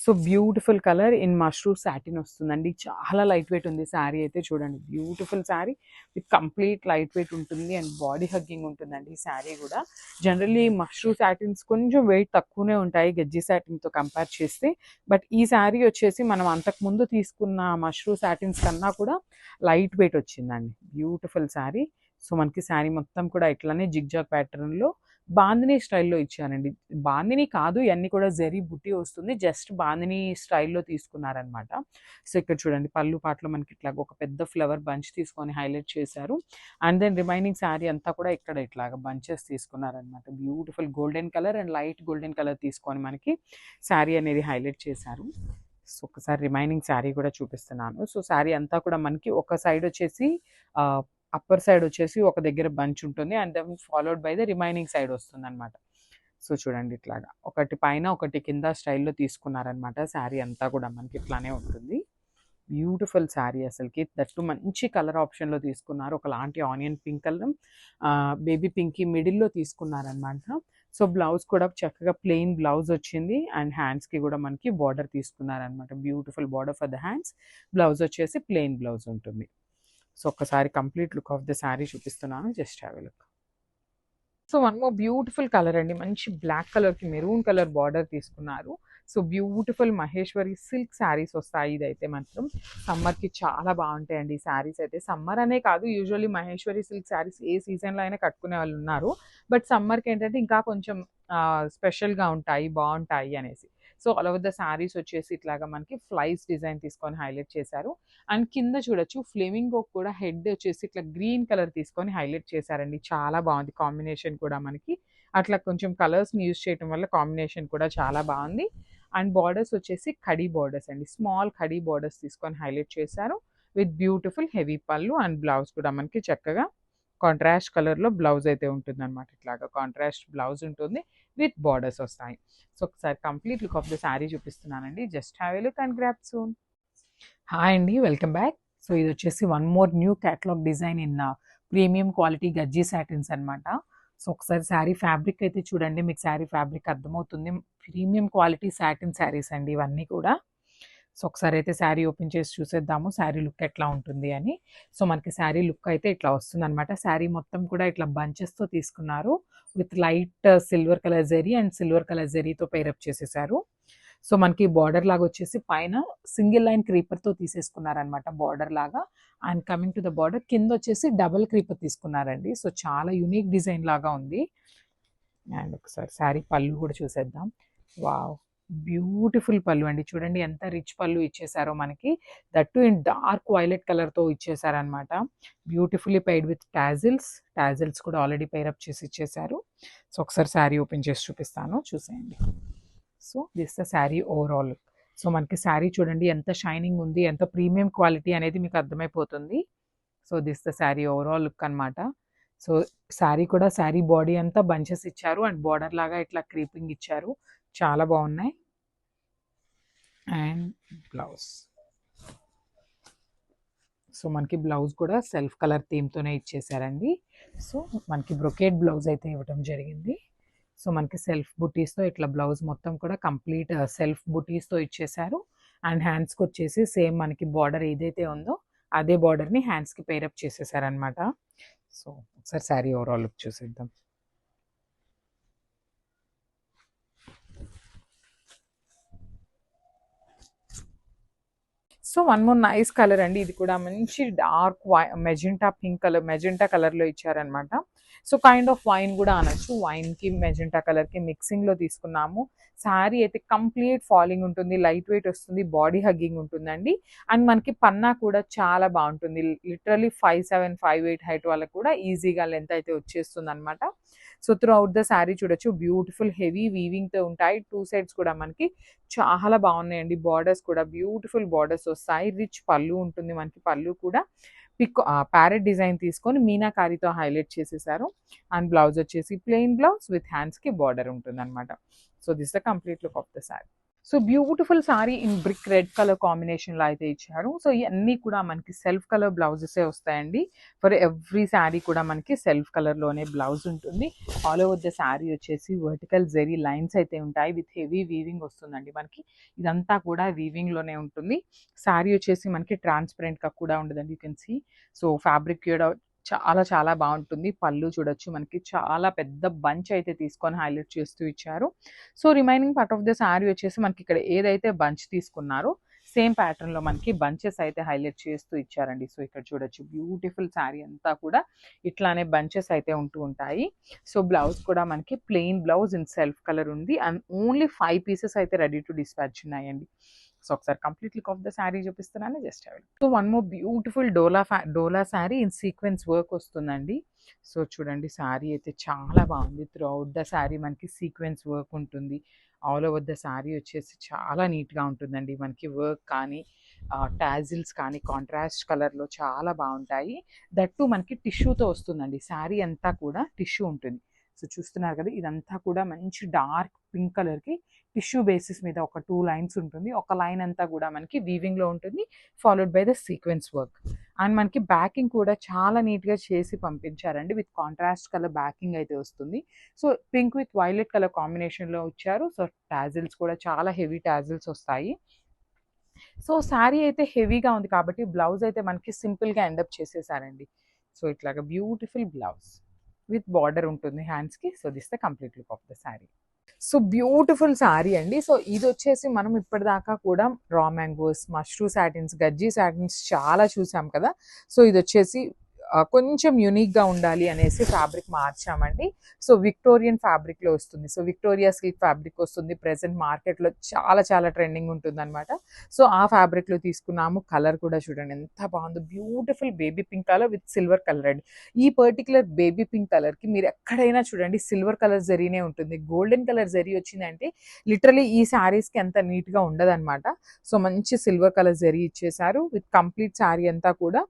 So beautiful colour in mushroom satin వస్తుందండి. చాలా light weight ఉంది శారీ అయితే. చూడండి beautiful sari with complete light weight ఉంటుంది అండ్ బాడీ హగ్గింగ్ ఉంటుందండి ఈ శారీ కూడా. జనరల్లీ మష్రూమ్ సాటిన్స్ కొంచెం వెయిట్ తక్కువనే ఉంటాయి గజ్జి సాటిన్తో కంపేర్ చేస్తే. బట్ ఈ శారీ వచ్చేసి మనం అంతకుముందు తీసుకున్న మష్రూమ్ సాటిన్స్ కన్నా కూడా లైట్ వెయిట్ వచ్చిందండి. బ్యూటిఫుల్ శారీ. సో మనకి శారీ మొత్తం కూడా ఇట్లానే జిగ్జాగ్ ప్యాటర్న్లో బాందినీ స్టైల్లో ఇచ్చానండి. బాందినీ కాదు, ఇవన్నీ కూడా జరీ బుట్టి వస్తుంది. జస్ట్ బాందినీ స్టైల్లో తీసుకున్నారనమాట. సో ఇక్కడ చూడండి పళ్ళు పాటలో మనకి ఇట్లా ఒక పెద్ద ఫ్లవర్ బంచ్ తీసుకొని హైలైట్ చేశారు. అండ్ దెన్ రిమైనింగ్ శారీ అంతా కూడా ఇక్కడ ఇట్లాగా బంచెస్ తీసుకున్నారనమాట. Beautiful golden colour and light golden colour తీసుకొని మనకి శారీ అనేది హైలైట్ చేశారు. సో ఒకసారి రిమైనింగ్ శారీ కూడా చూపిస్తున్నాను. సో శారీ అంతా కూడా మనకి ఒక సైడ్ వచ్చేసి అప్పర్ సైడ్ వచ్చేసి ఒక దగ్గర బంచ్ ఉంటుంది and then followed by the remaining side వస్తుంది అనమాట. సో చూడండి ఇట్లాగా ఒకటి పైన ఒకటి కింద స్టైల్లో తీసుకున్నారనమాట. శారీ అంతా కూడా మనకి ఇట్లానే ఉంటుంది. బ్యూటిఫుల్ శారీ అసలుకి. దట్టు మంచి కలర్ ఆప్షన్లో తీసుకున్నారు. ఒకలాంటి onion pink colour, baby pink మిడిల్లో తీసుకున్నారనమాట. సో బ్లౌజ్ కూడా చక్కగా ప్లెయిన్ బ్లౌజ్ వచ్చింది అండ్ హ్యాండ్స్కి కూడా మనకి బార్డర్ తీసుకున్నారనమాట. Beautiful border for the hands. Blouse వచ్చేసి ప్లెయిన్ బ్లౌజ్ ఉంటుంది. సో ఒక్కసారి complete look of the sari చూపిస్తున్నాను. Just have a look. So one more beautiful colour అండి. మంచి బ్లాక్ కలర్కి మెరూన్ కలర్ బార్డర్ తీసుకున్నారు. So beautiful Maheshwari silk saris వస్తాయి. ఇదైతే మాత్రం సమ్మర్కి చాలా బాగుంటాయండి ఈ శారీస్ అయితే. సమ్మర్ అనే కాదు, యూజువల్లీ మహేశ్వరి సిల్క్ శారీస్ ఏ సీజన్లో అయినా కట్టుకునే వాళ్ళు ఉన్నారు. బట్ సమ్మర్కి ఏంటంటే ఇంకా కొంచెం స్పెషల్గా ఉంటాయి, బాగుంటాయి అనేసి. So all over the saris వచ్చేసి ఇట్లాగా మనకి ఫ్లైస్ డిజైన్ తీసుకొని హైలైట్ చేశారు. అండ్ కింద చూడొచ్చు ఫ్లేమింగో కూడా హెడ్ వచ్చేసి ఇట్లా గ్రీన్ కలర్ తీసుకొని హైలైట్ చేశారండి. చాలా బాగుంది కాంబినేషన్ కూడా మనకి. అట్లా కొంచెం కలర్స్ని యూజ్ చేయడం వల్ల కాంబినేషన్ కూడా చాలా బాగుంది. అండ్ బార్డర్స్ వచ్చేసి కడీ బార్డర్స్ అండి. స్మాల్ కడీ బార్డర్స్ తీసుకొని హైలైట్ చేశారు విత్ బ్యూటిఫుల్ హెవీ పళ్ళు. అండ్ బ్లౌజ్ కూడా మనకి చక్కగా కాంట్రాస్ట్ కలర్లో బ్లౌజ్ అయితే ఉంటుంది అనమాట. ఇట్లాగా కాంట్రాస్ట్ బ్లౌజ్ ఉంటుంది విత్ బార్డర్స్ వస్తాయి. సో ఒకసారి complete look of the sari చూపిస్తున్నానండి. Just have a look and grab soon. Hi అండి, వెల్కమ్ బ్యాక్. సో ఇది వచ్చేసి one more new catalogue design in premium quality gajji satins అనమాట. సో ఒకసారి శారీ ఫ్యాబ్రిక్ అయితే చూడండి, మీకు శారీ ఫ్యాబ్రిక్ అర్థమవుతుంది. ప్రీమియం క్వాలిటీ సాటిన్ శారీస్ అండి ఇవన్నీ కూడా. సో ఒకసారి అయితే శారీ ఓపెన్ చేసి చూసేద్దాము శారీ లుక్ ఎట్లా ఉంటుంది అని. సో మనకి శారీ లుక్ అయితే ఇట్లా వస్తుంది అనమాట. శారీ మొత్తం కూడా ఇట్లా బంచెస్తో తీసుకున్నారు with light silver colour zari and silver colour జరీతో పేరప్ చేసేసారు. సో మనకి బార్డర్ లాగా వచ్చేసి పైన సింగిల్ లైన్ క్రీపర్తో తీసేసుకున్నారనమాట బార్డర్ లాగా. And coming to the border కింద వచ్చేసి డబుల్ క్రీపర్ తీసుకున్నారండి. సో చాలా యునిక్ డిజైన్ లాగా ఉంది. అండ్ ఒకసారి శారీ పళ్ళు కూడా చూసేద్దాం. వావ్, బ్యూటిఫుల్ పళ్ళు అండి. చూడండి ఎంత రిచ్ పళ్ళు ఇచ్చేసారో మనకి. దట్టు ఇన్ డార్క్ వైలెట్ కలర్తో ఇచ్చేసారనమాట. Beautifully paired with tassels. Tassels కూడా ఆల్రెడీ పేరప్ చేసి ఇచ్చేసారు. సో ఒకసారి శారీ ఓపెన్ చేసి చూపిస్తాను, చూసేయండి. So this the sari overall. So మనకి శారీ చూడండి ఎంత షైనింగ్ ఉంది, ఎంత ప్రీమియం క్వాలిటీ అనేది మీకు అర్థమైపోతుంది. So this the sari overall look అనమాట. సో శారీ కూడా శారీ బాడీ అంతా బంచెస్ ఇచ్చారు అండ్ బార్డర్ లాగా ఇట్లా క్రీపింగ్ ఇచ్చారు. చాలా బాగున్నాయి. And blouse. సో మనకి బ్లౌజ్ కూడా సెల్ఫ్ కలర్ థీమ్తోనే ఇచ్చేసారండి. సో మనకి బ్రొకేట్ బ్లౌజ్ అయితే ఇవ్వడం జరిగింది. సో మనకి సెల్ఫ్ బుటీస్తో ఇట్లా బ్లౌజ్ మొత్తం కూడా కంప్లీట్ సెల్ఫ్ బుటీస్తో ఇచ్చేసారు. అండ్ హ్యాండ్స్కి వచ్చేసి సేమ్ మనకి బార్డర్ ఏదైతే ఉందో అదే బార్డర్ని హ్యాండ్స్కి పేరప్ చేసేసారనమాట. సో ఒకసారి శారీ ఓవరాల్ లుక్ చూసేద్దాం. So one more nice colour అండి. ఇది కూడా మంచి dark magenta pink colour, magenta కలర్లో ఇచ్చారనమాట. సో కైండ్ ఆఫ్ వైన్ కూడా అనొచ్చు. వైన్కి మెజెంటా కలర్కి మిక్సింగ్లో తీసుకున్నాము. శారీ అయితే కంప్లీట్ ఫాలింగ్ ఉంటుంది, లైట్ వెయిట్ వస్తుంది, బాడీ హగ్గింగ్ ఉంటుందండి. అండ్ మనకి పన్నా కూడా చాలా బాగుంటుంది. లిటరలీ 5'7", 5'8" హైట్ వాళ్ళకి కూడా ఈజీగా లెంత్ అయితే వచ్చేస్తుంది అనమాట. So through out the sari చూడొచ్చు బ్యూటిఫుల్ హెవీ వీవింగ్తో ఉంటాయి. టూ సైడ్స్ కూడా మనకి చాలా బాగున్నాయండి. బార్డర్స్ కూడా బ్యూటిఫుల్ బార్డర్స్ వస్తాయి. రిచ్ పళ్ళు ఉంటుంది మనకి. పళ్ళు కూడా ప్యారెట్ డిజైన్ తీసుకొని మీనాకారితో హైలైట్ చేసేసారు. అండ్ బ్లౌజ్ వచ్చేసి ప్లెయిన్ బ్లౌజ్ విత్ హ్యాండ్స్కి బార్డర్ ఉంటుంది అనమాట. So this the complete look of the sari. So beautiful sorry in brick red colour కాంబినేషన్లో అయితే ఇచ్చారు. సో ఇవన్నీ కూడా మనకి సెల్ఫ్ కలర్ బ్లౌజెసే వస్తాయండి. ఫర్ ఎవ్రీ శారీ కూడా మనకి సెల్ఫ్ కలర్లోనే బ్లౌజ్ ఉంటుంది. ఆల్ ఓవర్ ద శారీ వచ్చేసి వర్టికల్ జెరీ లైన్స్ అయితే ఉంటాయి. విత్ హెవీ వీవింగ్ వస్తుందండి మనకి. ఇదంతా కూడా వీవింగ్లోనే ఉంటుంది. శారీ వచ్చేసి మనకి ట్రాన్స్పరెంట్గా కూడా ఉండదండి. You can see. So fabric కూడా చాలా చాలా బాగుంటుంది. పళ్ళు చూడొచ్చు, మనకి చాలా పెద్ద బంచ్ అయితే తీసుకొని హైలైట్ చేస్తూ ఇచ్చారు. So remaining part of the sari వచ్చేసి మనకి ఇక్కడ ఏదైతే బంచ్ తీసుకున్నారో సేమ్ ప్యాటర్న్లో మనకి బంచెస్ అయితే హైలైట్ చేస్తూ ఇచ్చారండి. సో ఇక్కడ చూడొచ్చు బ్యూటిఫుల్ శారీ అంతా కూడా ఇట్లానే బంచెస్ అయితే ఉంటూ ఉంటాయి. సో బ్లౌజ్ కూడా మనకి plain blouse in self colour ఉంది. అండ్ ఓన్లీ 5 పీసెస్ అయితే రెడీ టు డిస్పాచ్ ఉన్నాయండి. సో ఒకసారి complete look of the sari చూపిస్తున్నాను, జస్ట్ అవి. So one more beautiful dola sari in sequence work వస్తుందండి. సో చూడండి శారీ అయితే చాలా బాగుంది. త్రూ అవుట్ ద శారీ మనకి సీక్వెన్స్ వర్క్ ఉంటుంది. ఆల్ ఓవర్ ద శారీ వచ్చేసి చాలా నీట్గా ఉంటుందండి. మనకి వర్క్ కానీ టాజిల్స్ కానీ కాంట్రాస్ట్ కలర్లో చాలా బాగుంటాయి. దట్టు మనకి టిష్యూతో వస్తుందండి. శారీ అంతా కూడా టిష్యూ ఉంటుంది. సో చూస్తున్నారు కదా, ఇదంతా కూడా మంచి డార్క్ పింక్ కలర్కి టిష్యూ బేసిస్ మీద ఒక 2 లైన్స్ ఉంటుంది. ఒక లైన్ అంతా కూడా మనకి వీవింగ్లో ఉంటుంది, followed by the sequence work. And మనకి బ్యాకింగ్ కూడా చాలా నీట్గా చేసి పంపించారండి. విత్ కాంట్రాస్ట్ కలర్ బ్యాకింగ్ అయితే వస్తుంది. So pink with violet colour కాంబినేషన్లో ఇచ్చారు. సో టాజిల్స్ కూడా చాలా హెవీ టాజిల్స్ వస్తాయి. సో శారీ అయితే హెవీగా ఉంది కాబట్టి బ్లౌజ్ అయితే మనకి సింపుల్గా ఎండప్ చేసేసారండి. సో ఇట్లాగా బ్యూటిఫుల్ బ్లౌజ్ విత్ బార్డర్ ఉంటుంది హ్యాండ్స్కి. So this the complete look of the sari. So beautiful sari అండి. సో ఇది వచ్చేసి మనం ఇప్పటిదాకా కూడా రా మ్యాంగోస్, మష్రూ సాటిన్స్, గజ్జీ సాటిన్స్ చాలా చూసాం కదా. సో ఇది వచ్చేసి కొంచెం యూనిక్గా ఉండాలి అనేసి ఫ్యాబ్రిక్ మార్చామండి. సో విక్టోరియన్ ఫ్యాబ్రిక్లో వస్తుంది. సో విక్టోరియా సిల్క్ ఫ్యాబ్రిక్ వస్తుంది. ప్రెసెంట్ మార్కెట్లో చాలా చాలా ట్రెండింగ్ ఉంటుంది అనమాట. సో ఆ ఫ్యాబ్రిక్లో తీసుకున్నాము. కలర్ కూడా చూడండి ఎంత బాగుందో, beautiful baby pink colour with silver colour అండి. ఈ పర్టికులర్ బేబీ పింక్ కలర్కి మీరు ఎక్కడైనా చూడండి సిల్వర్ కలర్ జరీనే ఉంటుంది. గోల్డెన్ కలర్ జరీ వచ్చిందంటే లిటరలీ ఈ శారీస్కి ఎంత నీట్గా ఉండదన్నమాట. సో మంచి సిల్వర్ కలర్ జరీ ఇచ్చేసారు. విత్ కంప్లీట్ శారీ అంతా కూడా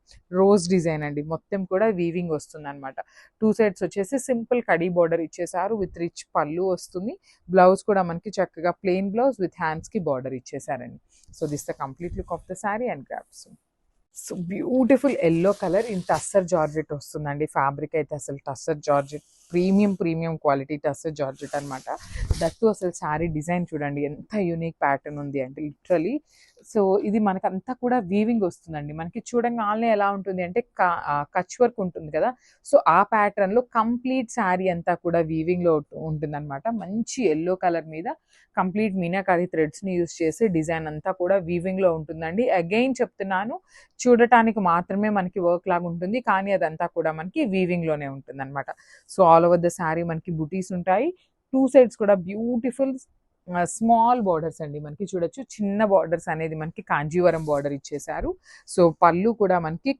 రోజ్ డిజైన్ అండి. మొత్తం కూడా వీవింగ్ వస్తుంది అనమాట. 2 సైడ్స్ వచ్చేసి సింపుల్ కడీ బార్డర్ ఇచ్చేసారు. విత్ రిచ్ పళ్ళు వస్తుంది. బ్లౌజ్ కూడా మనకి చక్కగా ప్లెయిన్ బ్లౌజ్ విత్ హ్యాండ్స్కి బార్డర్ ఇచ్చేసారండి. So this the complete look of the sari and grabs. So beautiful yellow colour in tussar georgette వస్తుందండి. ఫ్యాబ్రిక్ అయితే అసలు tussar georgette premium quality tussar georgette అనమాట. దట్టు అసలు శారీ డిజైన్ చూడండి ఎంత యూనిక్ ప్యాటర్న్ ఉంది అంటే లిటరలీ. సో ఇది మనకంతా కూడా వీవింగ్ వస్తుందండి. మనకి చూడంగానే ఎలా ఉంటుంది అంటే కచ్ వర్క్ ఉంటుంది కదా. సో ఆ ప్యాటర్న్లో కంప్లీట్ శారీ అంతా కూడా వీవింగ్లో ఉంటుందన్నమాట. మంచి ఎల్లో కలర్ మీద కంప్లీట్ మీనాకారి థ్రెడ్స్ని యూజ్ చేసి డిజైన్ అంతా కూడా వీవింగ్లో ఉంటుందండి. అగైన్ చెప్తున్నాను, చూడటానికి మాత్రమే మనకి వర్క్ లాగా ఉంటుంది, కానీ అదంతా కూడా మనకి వీవింగ్లోనే ఉంటుంది అనమాట. So all over the sari మనకి బుటీస్ ఉంటాయి. 2 సైడ్స్ కూడా బ్యూటిఫుల్ స్మాల్ బార్డర్స్ అండి. మనకి చూడొచ్చు చిన్న బార్డర్స్ అనేది మనకి కాంజీవరం బార్డర్ ఇచ్చేసారు. సో పళ్ళు కూడా మనకి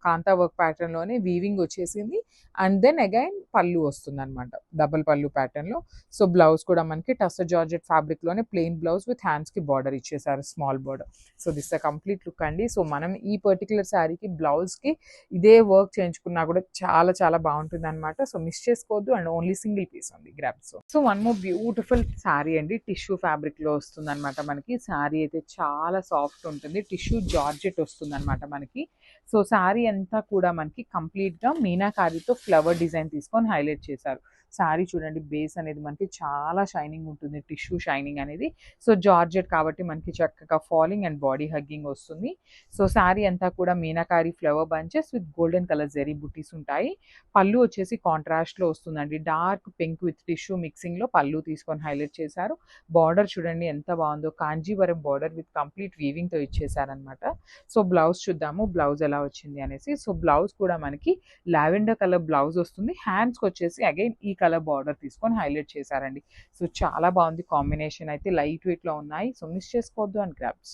కాంతా వర్క్ ప్యాటర్న్లోనే వీవింగ్ వచ్చేసింది. అండ్ దెన్ అగైన్ పళ్ళు వస్తుంది అనమాట, డబుల్ పళ్ళు ప్యాటర్న్లో. సో బ్లౌజ్ కూడా మనకి టస్సర్ జార్జెట్ ఫ్యాబ్రిక్లోనే ప్లెయిన్ బ్లౌజ్ విత్ హ్యాండ్స్కి బార్డర్ ఇచ్చేసారు, small border. So this the complete look అండి. సో మనం ఈ పర్టికులర్ శారీకి బ్లౌజ్కి ఇదే వర్క్ చేయించుకున్నా కూడా చాలా చాలా బాగుంటుంది అనమాట. సో మిస్ చేసుకోవద్దు. అండ్ ఓన్లీ సింగిల్ పీస్ ఉంది grab. So one more beautiful sari అండి. టిష్యూ ఫ్యాబ్రిక్లో వస్తుంది అనమాట మనకి. శారీ అయితే చాలా సాఫ్ట్ ఉంటుంది. టిష్యూ జార్జెట్ వస్తుంది అనమాట మనకి. సో శారీ అంతా కూడా మనకి కంప్లీట్గా మీనాకారితో ఫ్లవర్ డిజైన్ తీసుకొని హైలైట్ చేశారు. శారీ చూడండి, బేస్ అనేది మనకి చాలా షైనింగ్ ఉంటుంది, టిష్యూ షైనింగ్ అనేది. సో జార్జెట్ కాబట్టి మనకి చక్కగా ఫాలింగ్ అండ్ బాడీ హగ్గింగ్ వస్తుంది. సో శారీ అంతా కూడా meenakari flower bunches with golden colour zari బుటీస్ ఉంటాయి. పళ్ళు వచ్చేసి కాంట్రాస్ట్లో వస్తుందండి. డార్క్ పింక్ విత్ టిష్యూ మిక్సింగ్లో పళ్ళు తీసుకొని హైలైట్ చేశారు. బార్డర్ చూడండి ఎంత బాగుందో, కాంజీవరం బార్డర్ విత్ కంప్లీట్ వీవింగ్తో ఇచ్చేసారనమాట. సో బ్లౌజ్ చూద్దాము, బ్లౌజ్ ఎలా వచ్చింది అనేసి. సో బ్లౌజ్ కూడా మనకి లావెండర్ కలర్ బ్లౌజ్ వస్తుంది. హ్యాండ్స్కి వచ్చేసి అగైన్ ఈ కలర్ బార్డర్ తీసుకొని హైలైట్ చేశారండి. సో చాలా బాగుంది కాంబినేషన్ అయితే, లైట్ వెయిట్లో ఉన్నాయి. సో మిస్ చేసుకోవద్దు అండ్ గ్రాబ్స్.